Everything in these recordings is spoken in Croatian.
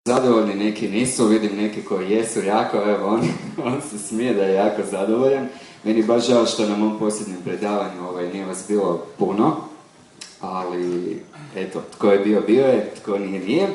zadovoljni, neki nisu, vidim neki koji jesu jako, evo on se smije da je jako zadovoljan. Meni baš žao što na mom posljednjem predavanju nije vas bilo puno, ali eto, tko je bio, bio je, tko nije.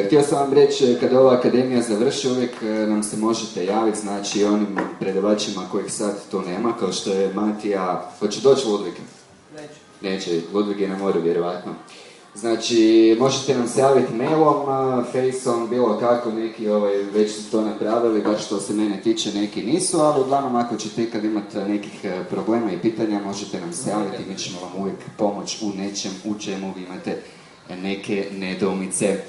Htio sam vam reći, kada ova akademija završi, uvijek nam se možete javiti, znači onim predavačima kojih sad tu nema, kao što je Matija. Hoće doći Ludvig? Neće, Ludvig je na moru vjerovatno. Znači, možete nam se javiti mailom, faceom, bilo kako, neki već su to napravili, baš što se mene tiče, neki nisu, ali uglavnom ako ćete ikad imati nekih problema i pitanja, možete nam se javiti, mi ćemo vam uvijek pomoć u nečem u čemu vi imate neke nedoumice.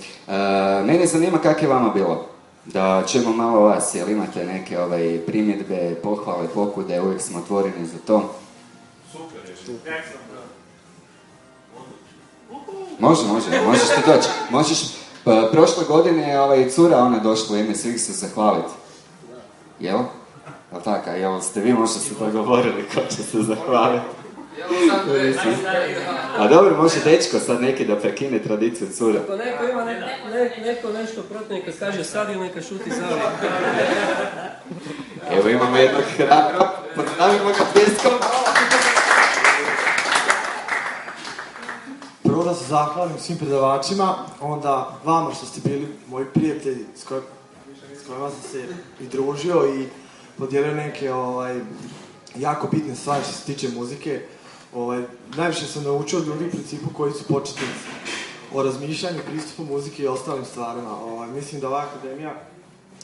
Mene zanima kako je vama bilo, da čujemo malo vas, jel imate neke primjedbe, pohvale, pokude, uvijek smo otvoreni za to. Super je. Možeš ti doći. Prošle godine je cura ona došla u ime svih se zahvaliti. Jel? Jel tako? Jel ste vi možda se dogovorili ko će se zahvaliti? A dobro, može dečko sad neki da prekine tradiciju cura. Ako neko ima neko nešto protiv, neka kaže sad ili neka šuti sad. Evo imamo jednog hrabra, pozdravimo ga pljeskom. Prvo da se zahvalim svim predavačima, onda vama što ste bili moji prijatelji s kojima sam se i družio i podijelio neke jako bitne stvari što se tiče muzike. Najviše sam naučio od ljudi u principu koji su početnici o razmišljanju, pristupu muzike i ostalim stvarima. Mislim da ova akademija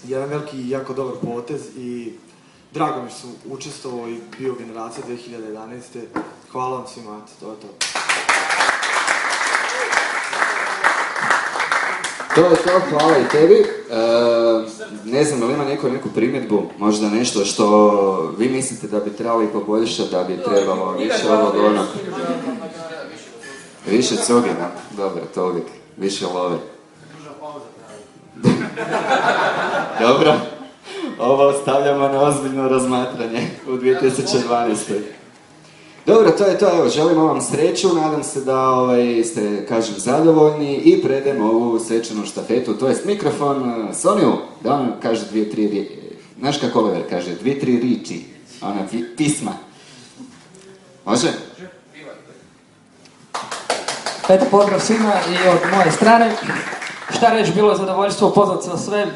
je jedan veliki i jako dobar potez i drago mi što sam učestvovao i bio generacija 2011. Hvala vam svima, to je to. To je to, hvala i tebi. Ne znam, ali ima neku primjedbu, možda nešto što vi mislite da bi trebali poboljšati, da bi trebalo više ovog onog. Više cugina, dobro, to uvijek, više love. Dobro, ovo ostavljamo na ozbiljno razmatranje u 2012. Dobro, to je to, evo, želimo vam sreću, nadam se da ste, kažem, zadovoljni i predemo ovu svečanu štafetu, to jest mikrofon Soniju, da on kaže 2-3 znaš kako Oliver kaže, 2-3 riči, ona pisma. Može? Eto, pozdrav svima i od moje strane. Šta reći, bilo je zadovoljstvo upoznat sa sve.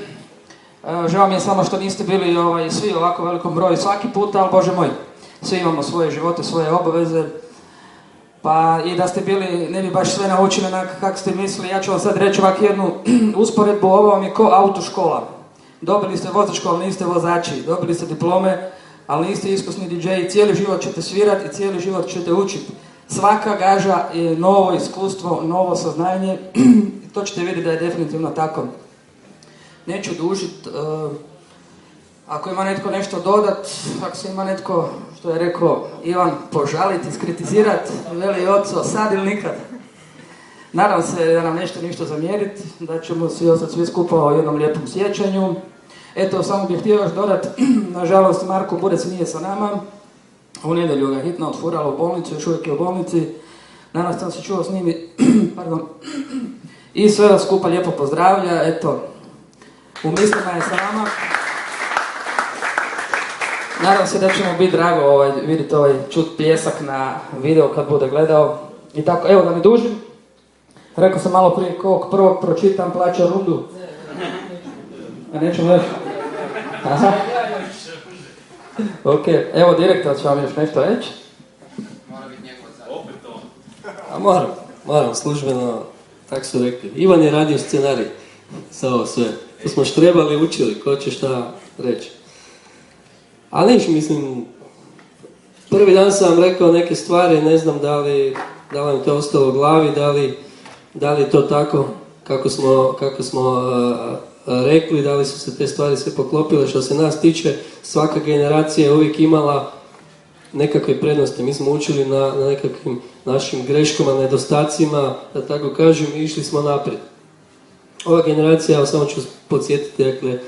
Žao mi je samo što niste bili svi u ovako velikom broju svaki puta, ali Bože moj. Svi imamo svoje živote, svoje obaveze, pa i da ste bili, ne bi baš sve naučili kako ste mislili. Ja ću vam sad reći ovak jednu usporedbu, ovo vam je ko autoškola. Dobili ste vozačku, ali niste vozači, dobili ste diplome, ali niste iskusni DJ, cijeli život ćete svirati i cijeli život ćete učiti. Svaka gaža je novo iskustvo, novo saznanje i to ćete vidjeti da je definitivno tako. Neću dužiti. Ako ima netko nešto dodat, ako se ima netko, što je rekao Ivan, požaliti, iskritizirati, veli oco, sad ili nikad. Nadam se da nam nećete ništa zamjeriti, da ćemo svi ostati svi skupa u jednom lijepom sjećanju. Eto, samo bih htio još dodat, nažalost Marko Burec nije sa nama. U nedjelju ga hitno otfuralo u bolnicu, još uvijek je u bolnici. Danas sam se čuo s njim i sve vas skupa lijepo pozdravlja, eto, u mislima je sa nama. Nadam se da će mu biti drago vidjeti čut pljesak na video kad bude gledao. I tako, evo da ne dužim. Rekao sam malo prije kog prvog pročitam plaća rundu. A nećemo reći. Aha. Ok, evo direktor će vam još nešto reći. Mora biti njegov sad. Opet to. A moram, službeno, tak su rekli. Ivan je radio scenarij za ovo sve. To smo štrebali, učili, ko će šta reći. Ali niš, mislim, prvi dan sam vam rekao neke stvari, ne znam da li vam to ostalo u glavi, da li je to tako kako smo rekli, da li su se te stvari sve poklopile. Što se nas tiče, svaka generacija je uvijek imala nekakve prednosti. Mi smo učili na nekakvim našim greškama, nedostacima, da tako kažem, i išli smo naprijed. Ova generacija, samo ću podsjetiti, dakle,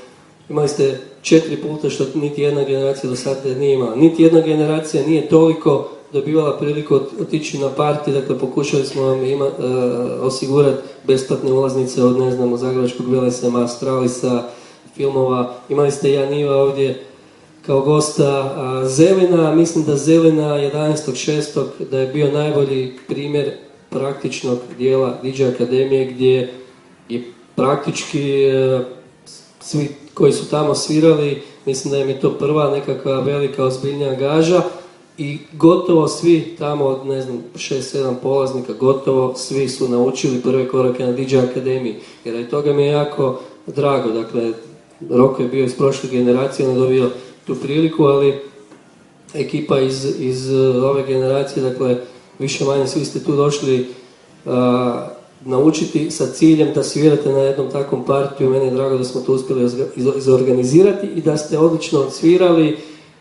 imali ste 4 puta što niti jedna generacija do sada nije imala. Niti jedna generacija nije toliko dobivala priliku otići na parti, dakle pokušali smo vam osigurati besplatne ulaznice od, ne znam, Zagrebačkog Velesema, Astralisa, filmova. Imali ste Janiva ovdje kao gosta, Zelina, mislim da Zelina 11.6. da je bio najbolji primjer praktičnog dijela DJ Akademije, gdje je praktički svi koji su tamo svirali, mislim da im je to prva nekakva velika ozbiljnija gaža i gotovo svi tamo od, ne znam, 6-7 polaznika, gotovo svi su naučili prve korake na DJ Akademiji, jer i toga mi je jako drago. Dakle, Roko je bio iz prošle generacije, on je dobio tu priliku, ali ekipa iz ove generacije, dakle, više manje svi ste tu došli naučiti sa ciljem da svirate na jednom takvom partiju. Meni je drago da smo to uspjeli izorganizirati i da ste odlično odsvirali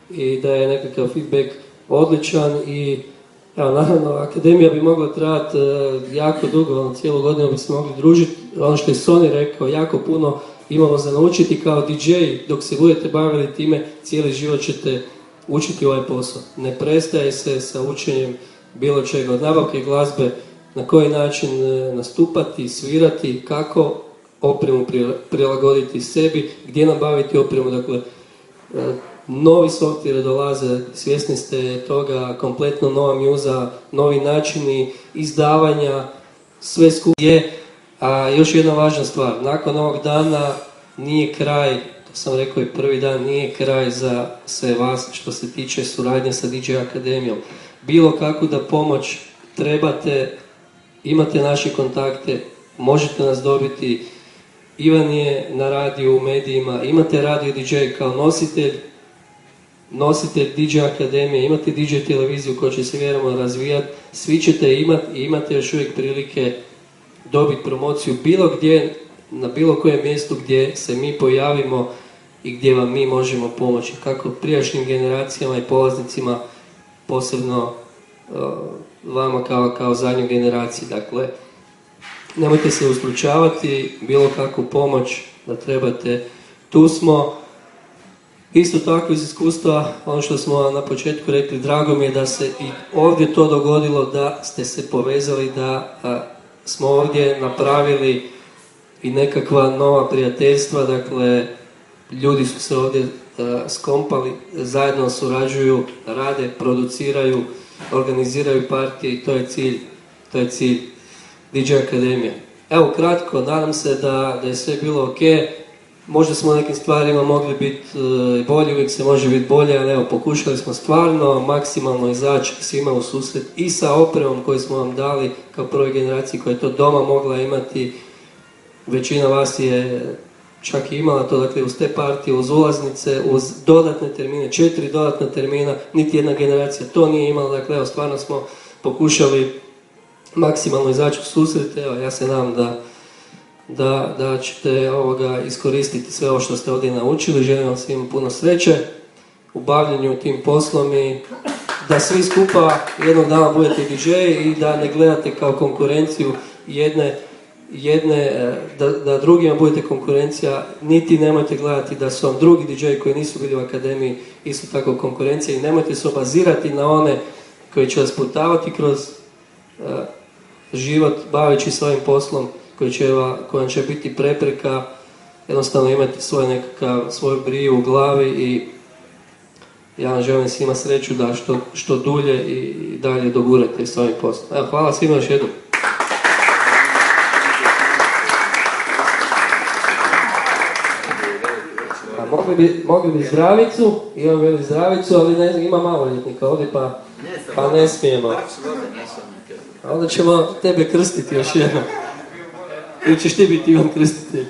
i da je nekakav feedback odličan. I evo, naravno, Akademija bi mogla trajati jako dugo, cijelu godinu bi se mogli družiti. Ono što je Sony rekao, jako puno imamo za naučiti kao DJ. Dok se budete bavili time, cijeli život ćete učiti ovaj posao. Ne prestaje se sa učenjem bilo čega, od nabavke glazbe, na koji način nastupati, svirati, kako opremu prilagoditi sebi, gdje nabaviti opremu. Dakle, novi softveri dolaze, svjesni ste toga, kompletno nova mjuza, novi načini izdavanja, sve skup je. A još jedna važna stvar, nakon ovog dana nije kraj, to sam rekao i prvi dan, nije kraj za sve vas što se tiče suradnje sa DJ Akademijom. Bilo kako da pomoć trebate, imate naše kontakte, možete nas dobiti. Ivan je na radiju, u medijima, imate radio DJ kao nositelj DJ Akademije, imate DJ televiziju koja će se vjerojatno razvijati, svi ćete imati i imate još uvijek prilike dobiti promociju bilo gdje, na bilo kojem mjestu gdje se mi pojavimo i gdje vam mi možemo pomoći, kako prijašnjim generacijama i polaznicima, posebno vama kao zadnjoj generaciji. Dakle, nemojte se ustručavati, bilo kakvu pomoć da trebate, tu smo. Isto tako iz iskustva, ono što smo na početku rekli, drago mi je da se i ovdje to dogodilo, da ste se povezali, da smo ovdje napravili i nekakva nova prijateljstva. Dakle, ljudi su se ovdje skompali, zajedno surađuju, rade, produciraju, organiziraju partije i to je cilj DJ Akademije. Evo, kratko, nadam se da je sve bilo ok. Možda smo u nekim stvarima mogli biti bolji, uvijek se može biti bolje, ali evo, pokušali smo stvarno maksimalno izaći svima u susret i sa opremom koju smo vam dali kao prvoj generaciji koja je to doma mogla imati. Većina vas je čak i imala to, dakle, uz te partije, uz ulaznice, uz dodatne termine, 4 dodatna termina, niti jedna generacija to nije imala. Dakle, evo, stvarno smo pokušali maksimalno izaći u susret. Evo, ja se nadam da ćete iskoristiti sve ovo što ste ovdje naučili. Želim vam svima puno sreće u bavljenju tim poslom i da svi skupa jednog dana budete DJ i da ne gledate kao konkurenciju da drugima budete konkurencija, niti nemojte gledati da su vam drugi DJ koji nisu bili u Akademiji isto tako konkurencija, i nemojte se obazirati na one koji će vas putavati kroz život baveći svojim poslom koja će biti prepreka. Jednostavno imate svoju briju u glavi i ja vam želim svima sreću da što dulje i dalje dogurate s ovim poslom. Evo, hvala svima još jednom. Mogli bi zdravicu, imam veli zdravicu, ali ne znam, ima maloljetnika ovdje pa ne smijemo. A onda ćemo tebe krstiti još jednom. Ili ćeš ti biti Ivan krstitelj.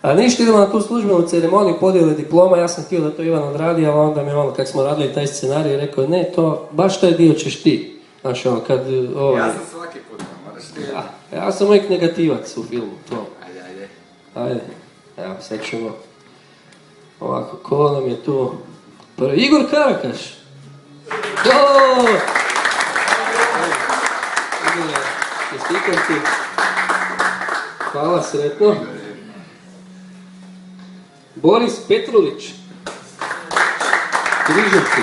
A ništa, idemo na tu službenu ceremoniju podjele diploma. Ja sam htio da to Ivan odradi, ali onda mi kak smo radili taj scenarij, rekao ne, to baš taj dio ćeš ti. Znaš, kad Ja sam svaki put, moraš ti. Ja sam uvijek negativac u filmu, to. Ajde. Evo, sad ćemo ovako, ko nam je tu? Prvi, Igor Karakaš! Čestitam ti. Hvala, sretno. Boris Petrulić. Križevci.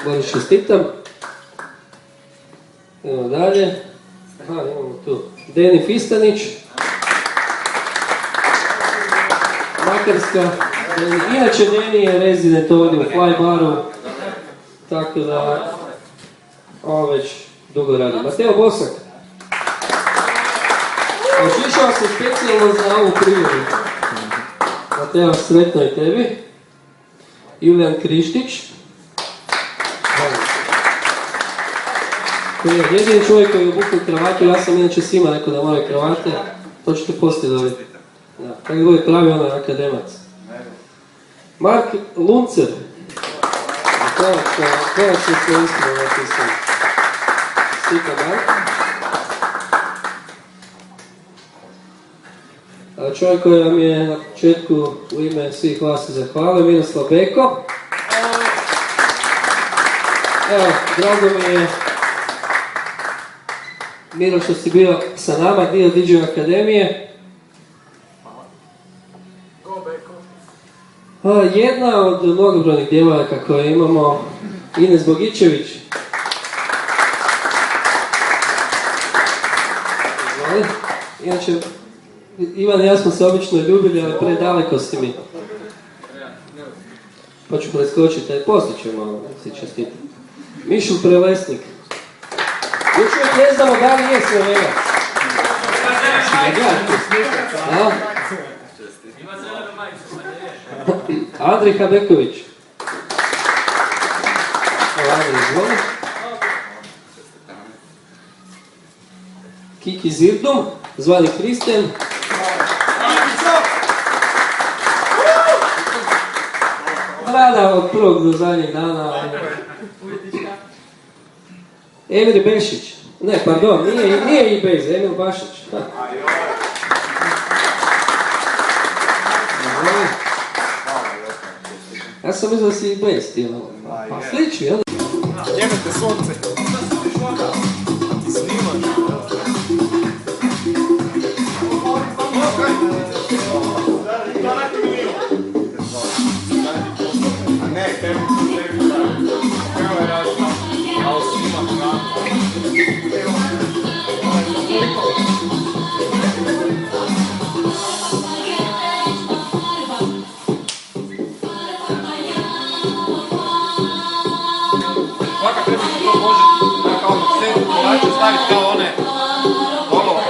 Boris, čestitam. Idemo dalje. Aha, imamo tu Deni Fistanić. Makarska. Inače Deni je rezident ovdje u Fly Baru. Tako da ovo već dugo radi. Mateo Bosak. Ošišao se specijalno za ovu prigodu. Mateo, sretno i tebi. Julijan Krištić. Koji je jedini čovjek koji je obukao kravatu, ja sam inače svima rekao da moraju kravate, to ćete poslije dobiti. Da, tako da bude pravi onaj akademac. Mark Luncer. Konačno se iskreno napisano. Slika Mark. Čovjek koji vam je na početku u ime svih vas zahvalio, Miroslav Beko. Evo, drago mi je, Miro, što si bio sa nama, dio DJ Akademije. Jedna od mnogobrojnih djevojaka koje imamo, Ines Bogičević. Inače, Ivan i ja smo se obično ljubili, ali predaleko si mi. Pa ću preskočiti, poslije ćemo si čestiti. Mišel Prelesnik. Još uvijek ne znamo da li je Slovenac. Andrej Habeković. Andrej, izvoli. Kiki Zirdum, zvani Kristijan. Rada od prvog do zadnjeg dana. Emir Bešić. Ne, pardon, nije i bez, Emil Bašić. Ja sam mislio da si i bez, ti pa sliči, jel? Jebete sunce. Ti snimaš. A ne, tebi evo je različno. Ali snimaš nakon. Svaka treba se to može kao ono sedu kolače staviti kao one dolo.